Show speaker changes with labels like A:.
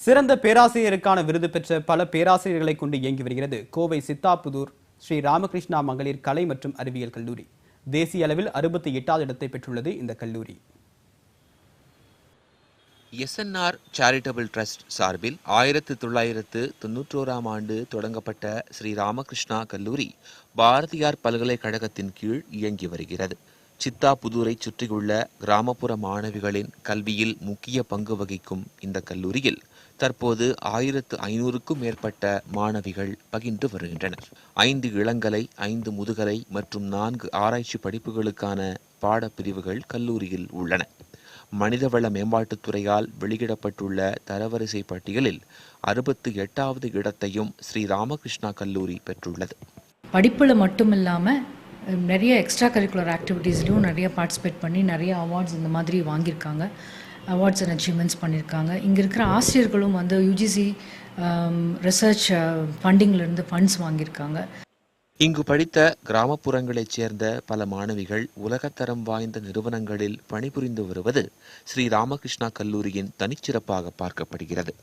A: சிறந்த பேராசிரியருக்கான விருது பெற்ற பல பேராசிரியர்களை கொண்டு இயங்கி வருகிறது கோவை சித்தாபுதூர் ஸ்ரீ ராமகிருஷ்ணா மகளிர் கலை மற்றும் அறிவியல் கல்லூரி. தேசிய அளவில் 68வது இடத்தை பெற்றுள்ளது இந்த கல்லூரி.
B: எஸ்என்ஆர் சேரிட்டபிள் ட்ரஸ்ட் சார்பில் 1991ஆம் ஆண்டு தொடங்கப்பட்ட ஸ்ரீ ராமகிருஷ்ணா கல்லூரி பாரதியார் பல்கலைக்கழகத்தின் கீழ் இயங்கி வருகிறது. சித்தாபுதூரை சுற்றியுள்ள கிராமப்புற மாணவிகளின் கல்வியில் முக்கிய பங்கு வகிக்கும் இந்த கல்லூரியில் தற்போது 1500க்கும் மேற்பட்ட மாணவிகள் பயின்று வருகின்றனர். 5 இளங்கலை, 5 முதுகலை மற்றும் 4 ஆராய்ச்சி படிப்புகளுக்கான பாடப்பிரிவுகள் கல்லூரியில் உள்ளன. மனிதவள மேம்பாட்டுத்துறையால் வெளியிடப்பட்டுள்ள தரவரிசை பட்டியலில் 68வது இடத்தையும் ஸ்ரீ ராமகிருஷ்ணா கல்லூரி பெற்றுள்ளது.
C: படிப்பில் மட்டும் இல்லாமல் நிறைய எக்ஸ்ட்ரா கரிக்குலர் ஆக்டிவிட்டீஸ்லையும் நிறைய பார்ட்டிசிபேட் பண்ணி நிறைய அவார்ட்ஸ் இந்த மாதிரி வாங்கியிருக்காங்க. அவார்ட்ஸ் அண்ட் அச்சீவ்மெண்ட்ஸ் பண்ணியிருக்காங்க. இங்கே இருக்கிற ஆசிரியர்களும் யூஜிசி ரிசர்ச் ஃபண்டிங்லேருந்து ஃபண்ட்ஸ் வாங்கியிருக்காங்க.
B: இங்கு படித்த கிராமப்புறங்களைச் சேர்ந்த பல மாணவிகள் உலகத்தரம் வாய்ந்த நிறுவனங்களில் பணிபுரிந்து வருவது ஸ்ரீ ராமகிருஷ்ணா கல்லூரியின் தனிச்சிறப்பாக பார்க்கப்படுகிறது.